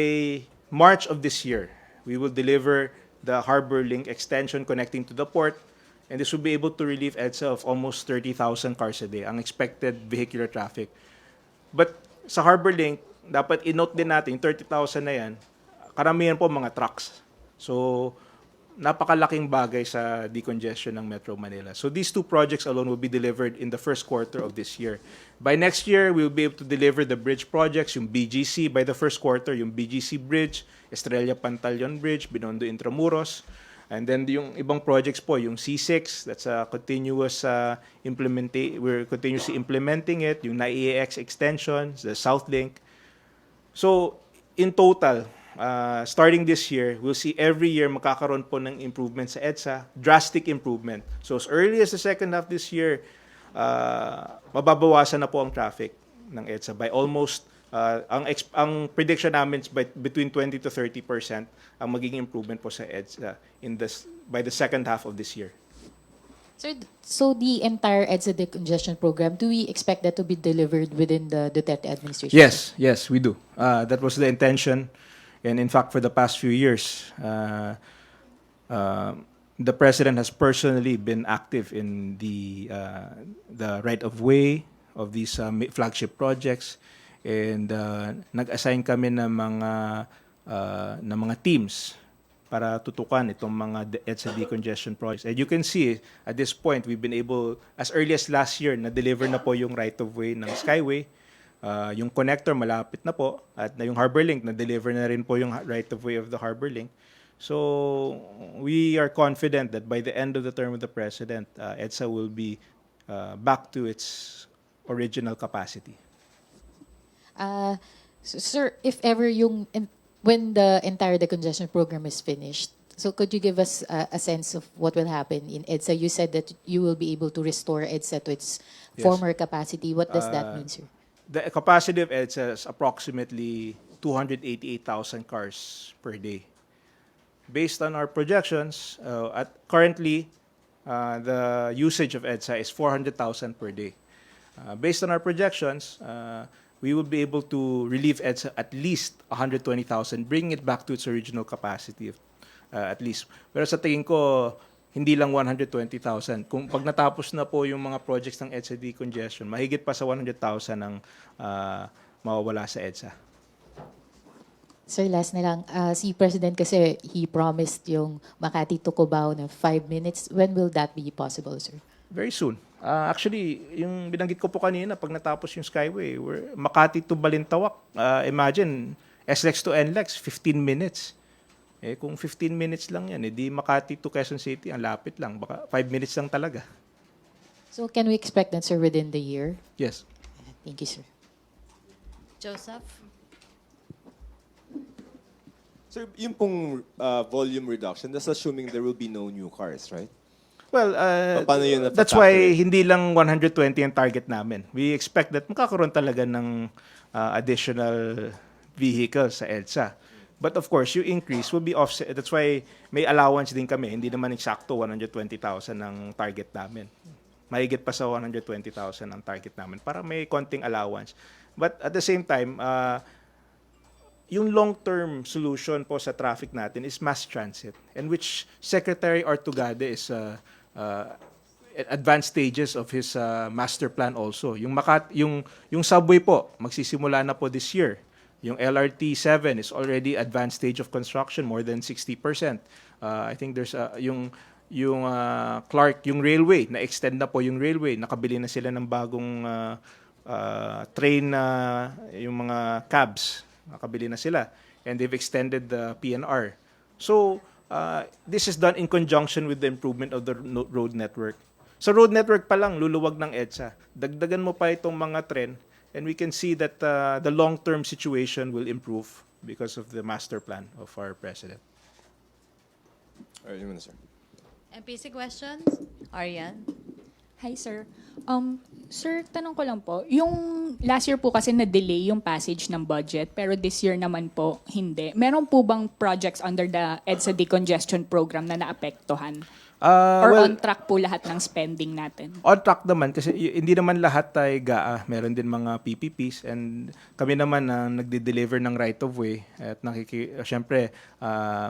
March of this year, we will deliver the Harbor Link extension connecting to the port, and this will be able to relieve EDSA of almost 30,000 cars a day, ang expected vehicular traffic. But sa Harbor Link, dapat i-note din natin, 30,000 na yan, karamihan po mga trucks. So, napakalaking bagay sa decongestion ng Metro Manila. So these 2 projects alone will be delivered in the first quarter of this year. By next year, we'll be able to deliver the bridge projects, yung BGC. By the first quarter, yung BGC Bridge, Estrella Pantaleon Bridge, Binondo Intramuros. And then yung ibang projects po, yung C6, that's a continuous we're continuously implementing it, yung NAIAX extension, the South Link. So in total, starting this year, we'll see every year makakaroon po ng improvement sa EDSA, drastic improvement. So as early as the second half this year, mababawasan na po ang traffic ng EDSA by almost, ang prediction namin is between 20 to 30% ang magiging improvement po sa EDSA by the second half of this year. Sir, so the entire EDSA decongestion program, do we expect that to be delivered within the Duterte administration? Yes, we do. That was the intention. And in fact, for the past few years, the President has personally been active in the right of way of these flagship projects. And nag-assign kami ng mga teams para tutukan itong mga EDSA decongestion projects. And you can see, at this point, we've been able, as early as last year, na-deliver na po yung right-of-way ng Skyway. Yung connector, malapit na po. At yung Harbor Link, na-deliver na rin po yung right-of-way of the Harbor Link. So, we are confident that by the end of the term of the President, EDSA will be back to its original capacity. Sir, if ever when the entire decongestion program is finished, so could you give us a sense of what will happen in EDSA? You said that you will be able to restore EDSA to its Yes. former capacity. What does that mean, sir? The capacity of EDSA is approximately 288,000 cars per day. Based on our projections, currently, the usage of EDSA is 400,000 per day. Based on our projections, we will be able to relieve EDSA at least 120,000, bringing it back to its original capacity of at least. Pero sa tingin ko, hindi lang 120,000. Kung pag natapos na po yung mga projects ng EDSA decongestion, mahigit pa sa 100,000 ang mawawala sa EDSA. Sir, last na lang. Si President kasi, he promised yung Makati to Cubao na 5 minutes. When will that be possible, sir? Very soon. Actually, yung binanggit ko po kanina, pag natapos yung Skyway, Makati to Balintawak, imagine, SLEX to NLEX, 15 minutes. Kung 15 minutes lang yan, di Makati to Quezon City, ang lapit lang. Baka 5 minutes lang talaga. So can we expect that, sir, within the year? Yes. Thank you, sir. Joseph? Sir, yung pong volume reduction, that's assuming there will be no new cars, right? Well, Paano yun that's why hindi lang 120 ang target namin. We expect that makakaroon talaga ng additional vehicles sa EDSA. But of course, yung increase will be offset. That's why may allowance din kami. Hindi naman eksakto 120,000 ang target namin. Mahigit pa sa 120,000 ang target namin para may konting allowance. But at the same time, yung long-term solution po sa traffic natin is mass transit, and which Secretary Ortugade is at advanced stages of his master plan also. Yung subway po, magsisimula na po this year. Yung LRT 7 is already advanced stage of construction, more than 60%. I think there's yung Clark, yung railway, na-extend na po yung railway. Nakabili na sila ng bagong train, yung mga cabs. Nakabili na sila. And they've extended the PNR. So, this is done in conjunction with the improvement of the road network. Sa road network pa lang, luluwag ng EDSA. Dagdagan mo pa itong mga tren, and we can see that the long-term situation will improve because of the master plan of our President. All right, yun muna, sir. MPC questions? Arian? Hi, sir. Sir, tanong ko lang po, yung last year po kasi na-delay yung passage ng budget, pero this year naman po hindi. Meron po bang projects under the EDSA decongestion program na naapektuhan? Or Well, on track po lahat ng spending natin? on track naman kasi hindi naman lahat ay GAA. Meron din mga PPPs, and kami naman na nagde-deliver ng right of way at syempre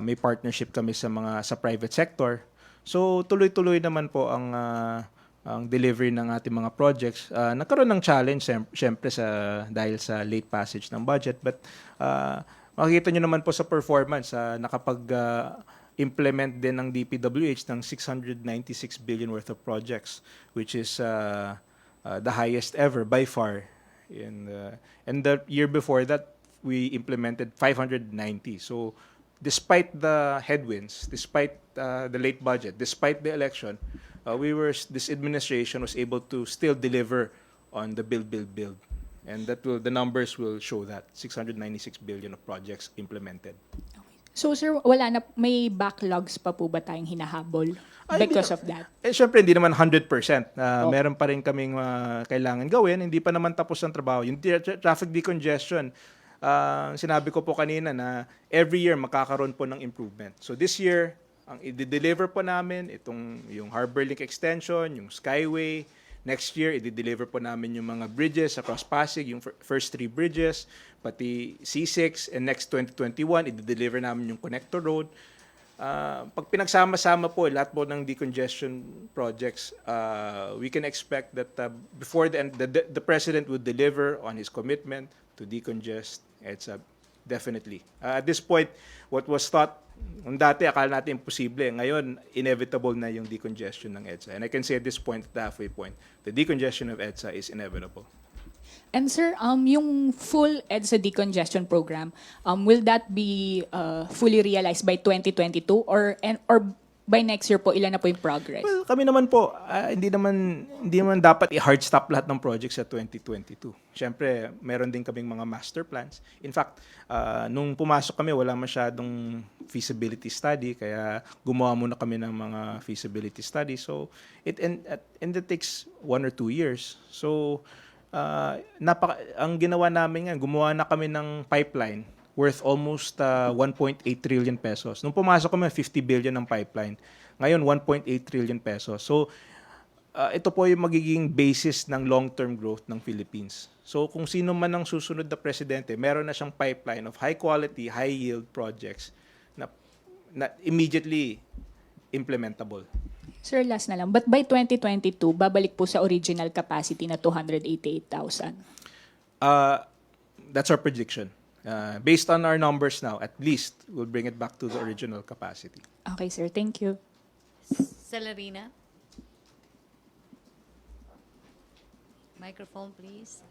may partnership kami sa private sector. So tuloy-tuloy naman po ang delivery ng ating mga projects. Nagkaroon ng challenge syempre dahil sa late passage ng budget, but makikita nyo naman po sa performance, implement din ng DPWH ng 696 billion worth of projects, which is the highest ever by far. And the year before that, we implemented 590. So despite the headwinds, despite the late budget, despite the election, this administration was able to still deliver on the build. And the numbers will show that 696 billion of projects implemented. So, sir, may backlogs pa po ba tayong hinahabol because of that? Syempre, hindi naman 100%. Meron pa rin kaming kailangan gawin. Hindi pa naman tapos ang trabaho. Yung traffic decongestion, sinabi ko po kanina na every year makakaroon po ng improvement. So this year, ang i-deliver po namin yung Harbor Link extension, yung Skyway. Next year, i-deliver po namin yung mga bridges across Pasig, yung first 3 bridges, pati C6, and next 2021, i-deliver namin yung connector road. Pag pinagsama-sama po lahat po ng decongestion projects, we can expect that before the end, the President would deliver on his commitment to decongest EDSA, definitely. At this point, what was thought, kung dati akala natin imposible, ngayon inevitable na yung decongestion ng EDSA. And I can say at this point, at the halfway point, the decongestion of EDSA is inevitable. And sir, yung full EDSA decongestion program, will that be fully realized by 2022 or by next year po, ilan na po yung progress? Well, kami naman po, hindi naman dapat i-hard stop lahat ng projects sa 2022. Siyempre, meron din kaming mga master plans. In fact, nung pumasok kami, wala masyadong feasibility study, kaya gumawa muna kami ng mga feasibility study. So, it takes 1 or 2 years. So, ang ginawa namin nga, gumawa na kami ng pipeline worth almost 1.8 trillion pesos. Nung pumasok kami, 50 billion ng pipeline. Ngayon, 1.8 trillion pesos. So, ito po yung magiging basis ng long-term growth ng Philippines. So, kung sino man ang susunod na presidente, meron na siyang pipeline of high-quality, high-yield projects na immediately implementable. Sir, last na lang. But by 2022, babalik po sa original capacity na 288,000. That's our prediction. Based on our numbers now, at least we'll bring it back to the original capacity. Okay, sir. Thank you. Celerina? Microphone, please.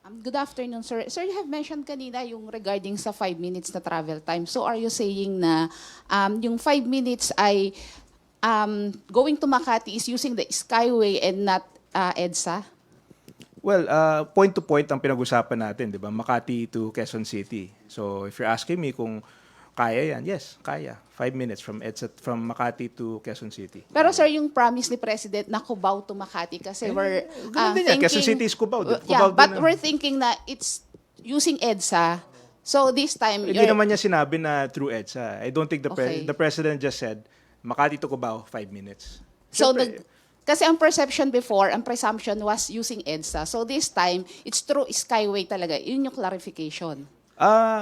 Good afternoon, sir. Sir, you have mentioned kanina yung regarding sa 5 minutes na travel time. So are you saying na yung 5 minutes ay going to Makati is using the Skyway and not EDSA? Well, point to point ang pinag-usapan natin, di ba? Makati to Quezon City. So if you're asking me kung kaya yan, yes, kaya. 5 minutes from EDSA, from Makati to Quezon City. Pero sir, yung promise ni President na Cubao to Makati kasi we're Ganun din yan. thinking... Quezon City is Cubao. Yeah, Cubao but din we're thinking na it's using EDSA. So this time... Hindi naman niya sinabi na through EDSA. I don't think Okay. the President just said, Makati to Cubao, 5 minutes. So Siyempre, kasi ang perception before, ang presumption was using EDSA. So this time, it's through Skyway talaga. Yun yung clarification.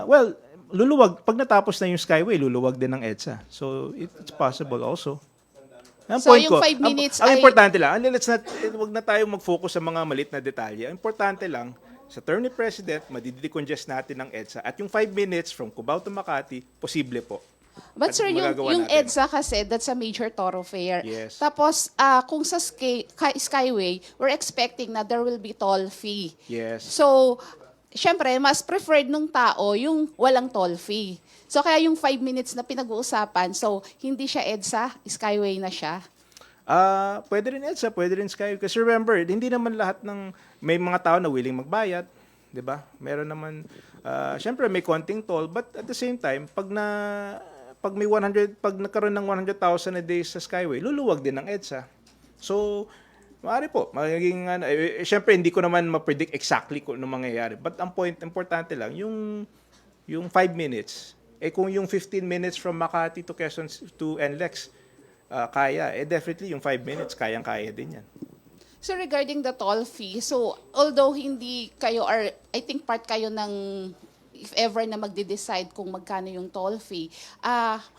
well, luluwag. Pag natapos na yung Skyway, luluwag din ng EDSA. So, it's possible also. Ang So, point yung ko, 5 minutes ang ay- importante lang, wag na tayo mag-focus sa mga malit na detalye. Ang importante lang, sa term ni President, madidecongest natin ng EDSA. At yung 5 minutes from Cubao to Makati, posible po. But At sir, magagawa yung natin. EDSA kasi, that's a major thoroughfare. Yes. Tapos, kung sa Skyway, we're expecting na there will be toll fee. Yes. So, syempre, mas preferred nung tao yung walang toll fee. So, kaya yung 5 minutes na pinag-uusapan, so, hindi siya EDSA, Skyway na siya. Pwede rin EDSA, pwede rin Skyway. Kasi remember, hindi naman lahat ng, may mga tao na willing magbayad. 'Di ba? Meron naman, syempre may konting toll, but at the same time, pag nagkaroon ng 100,000 a day sa Skyway, luluwag din ng EDSA. So, maaari po, magiging, syempre hindi ko naman ma-predict exactly kung ano mangyayari. But ang importante lang, yung 5 minutes, kung yung 15 minutes from Makati to Quezon to NLEX, kaya, definitely yung 5 minutes, kayang-kaya din yan. So regarding the toll fee, so although hindi kayo are, I think part kayo ng, if ever na magde-decide kung magkano yung toll fee,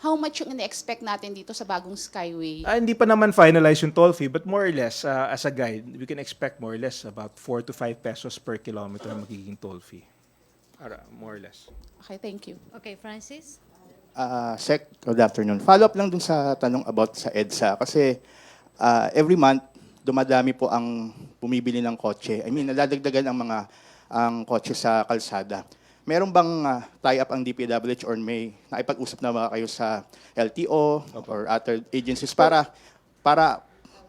how much yung ina-expect natin dito sa bagong Skyway? Hindi pa naman finalize yung toll fee, but more or less, as a guide, we can expect more or less about 4 to 5 pesos per kilometer magiging toll fee. More or less. Okay, thank you. Okay, Francis? Sec, good afternoon. Follow-up lang dun sa tanong about sa EDSA. Kasi every month, dumadami po ang bumibili ng kotse. I mean, nadadagdagan ang kotse sa kalsada. Meron bang tie-up ang DPWH or may naipag-usap na ba kayo sa LTO or other agencies para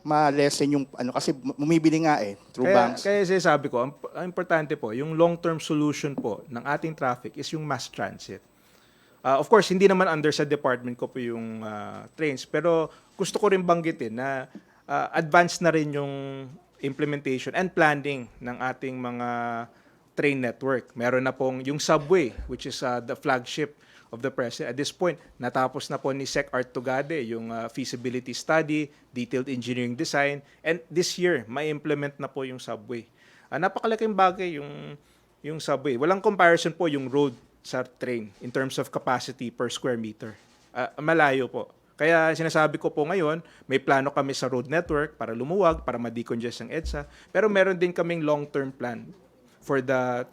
ma-lessen yung kasi bumibili nga through banks. Kaya sabi ko, ang importante po, yung long-term solution po ng ating traffic is yung mass transit. Of course, hindi naman under sa department ko po yung trains, pero gusto ko rin banggitin na advanced na rin yung implementation and planning ng ating mga train network. Meron na pong yung subway, which is the flagship of the President. At this point, natapos na po ni Sec. Art Tugade yung feasibility study, detailed engineering design, and this year, may implement na po yung subway. Napakalaking bagay yung subway. Walang comparison po yung road sa train in terms of capacity per square meter. Malayo po. Kaya sinasabi ko po ngayon, may plano kami sa road network para lumuwag, para ma-decongest ang EDSA. Pero meron din kaming long-term plan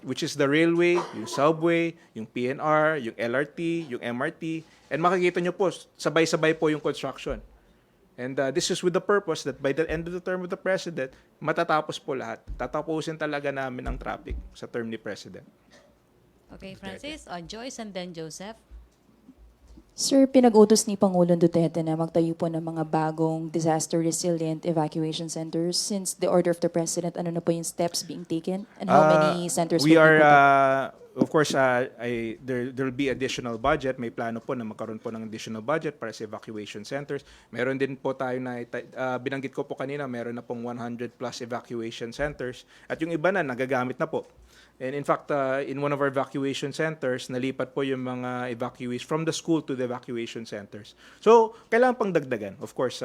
which is the railway, yung subway, yung PNR, yung LRT, yung MRT. And makikita nyo po, sabay-sabay po yung construction. And this is with the purpose that by the end of the term of the President, matatapos po lahat. Tatapusin talaga namin ang traffic sa term ni President. Okay, Francis, Joyce, and then Joseph. Sir, pinag-utos ni Pangulong Duterte na magtayo po ng mga bagong disaster-resilient evacuation centers. Since the order of the President, ano na po yung steps being taken? And how many centers We will are, be put up? of course, there will be additional budget. May plano po na magkaroon po ng additional budget para sa evacuation centers. Meron din po tayo na, binanggit ko po kanina, meron na pong 100 plus evacuation centers. At yung iba na, nagagamit na po. And in fact, in one of our evacuation centers, nalipat po yung mga evacuees from the school to the evacuation centers. So, kailangan pang dagdagan. Of course,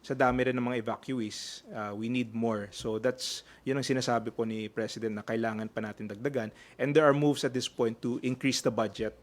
sa dami rin ng mga evacuees, we need more. So yun ang sinasabi po ni President na kailangan pa natin dagdagan. And there are moves at this point to increase the budget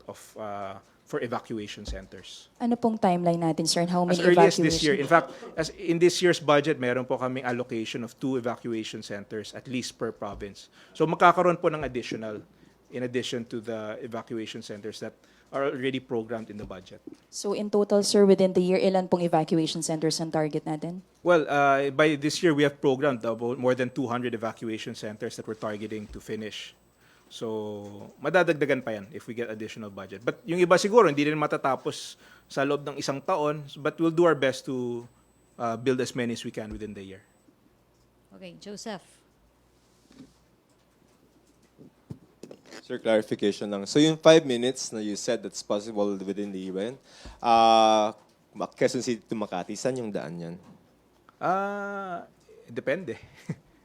for evacuation centers. Ano pong timeline natin, sir? And how many As early as evacuation? this year. In fact, as in this year's budget, meron po kaming allocation of 2 evacuation centers at least per province. So magkakaroon po ng additional in addition to the evacuation centers that are already programmed in the budget. So in total, sir, within the year, ilan pong evacuation centers ang target natin? Well, by this year, we have programmed about more than 200 evacuation centers that we're targeting to finish. So, madadagdagan pa yan if we get additional budget. But yung iba siguro, hindi rin matatapos sa loob ng isang taon, but we'll do our best to build as many as we can within the year. Okay, Joseph. Sir, clarification lang. So yung 5 minutes na you said that's possible within the event, Quezon City to Makati, saan yung daan yan? Depende.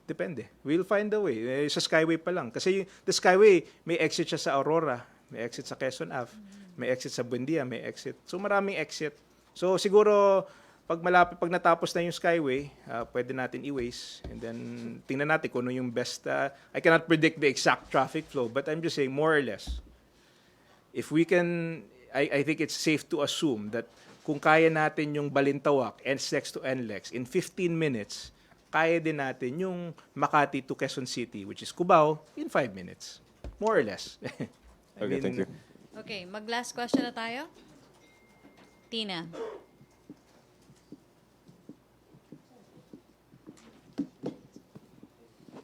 Depende. We'll find a way. Sa Skyway pa lang. Kasi the Skyway, may exit siya sa Aurora, may exit sa Quezon Ave, may exit sa Buendia, may exit. So maraming exit. So siguro, pag natapos na yung Skyway, pwede natin i-waste. And then, tingnan natin kung ano yung best. I cannot predict the exact traffic flow, but I'm just saying, more or less, if we can, I think it's safe to assume that kung kaya natin yung Balintawak, NLEX to NLEX, in 15 minutes, kaya din natin yung Makati to Quezon City, which is Cubao, in 5 minutes. More or less. Okay, thank you. Okay, mag-last question na tayo. Tina.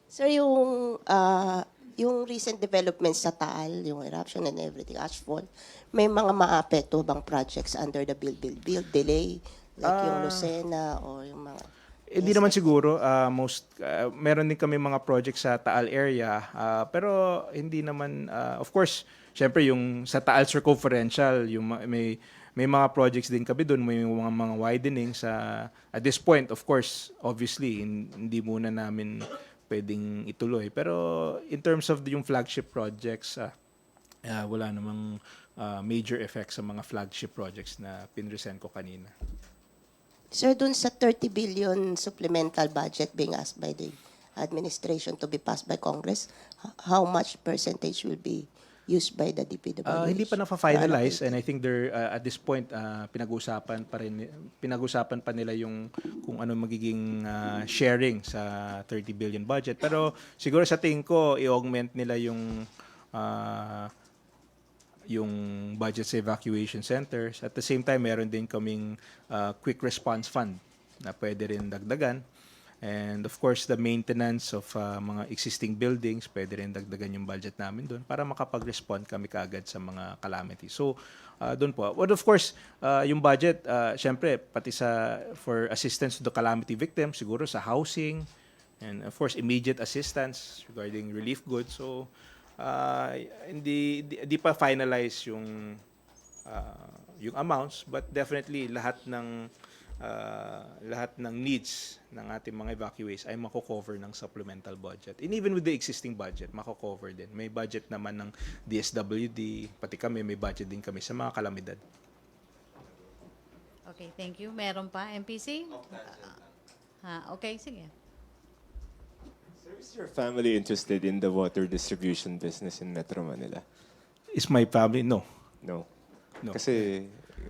Sir, yung recent developments sa Taal, yung eruption and everything, ashfall, may mga maapekto bang projects under the build, delay, like yung Lucena or yung mga... Hindi naman siguro. Meron din kami mga projects sa Taal area. Pero hindi naman, of course, syempre yung sa Taal Circumferential, yung may mga projects din kami doon, may mga widening at this point, of course, obviously, hindi muna namin pwedeng ituloy. Pero in terms of yung flagship projects, wala namang major effects sa mga flagship projects na pinresent ko kanina. Sir, dun sa 30 billion supplemental budget being asked by the administration to be passed by Congress, how much percentage will be used by the DPWH? Hindi pa na-finalize, and I think they're at this point pinag-usapan pa nila yung kung ano magiging sharing sa 30 billion budget. Pero siguro sa tingin ko i-augment nila yung budget sa evacuation centers. At the same time, meron din kaming quick response fund na pwede rin dagdagan. And of course, the maintenance of mga existing buildings, pwede rin dagdagan yung budget namin doon para makapag-respond kami kaagad sa mga calamities. So, doon po. But of course, yung budget, syempre, pati for assistance to the calamity victims, siguro sa housing, and of course, immediate assistance regarding relief goods. So, hindi pa finalize yung amounts, but definitely lahat ng needs ng ating mga evacuees ay mako-cover ng supplemental budget. And even with the existing budget, mako-cover din. May budget naman ng DSWD, pati kami, may budget din kami sa mga kalamidad. Okay, thank you. Meron pa, MPC? Okay, sige. Sir, is your family interested in the water distribution business in Metro Manila? Is my family? No. No. No. Kasi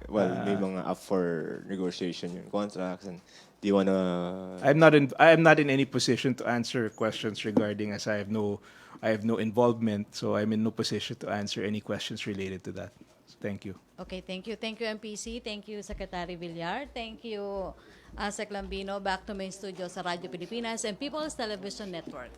well, may mga up for negotiation yung contracts, and do you wanna... I am not in any position to answer questions regarding, as I have no involvement, so I'm in no position to answer any questions related to that. Thank you. Okay, thank you. Thank you, MPC. Thank you, Secretary Villar. Thank you, Sec Lambino. Back to main studio sa Radyo Pilipinas and People's Television Network.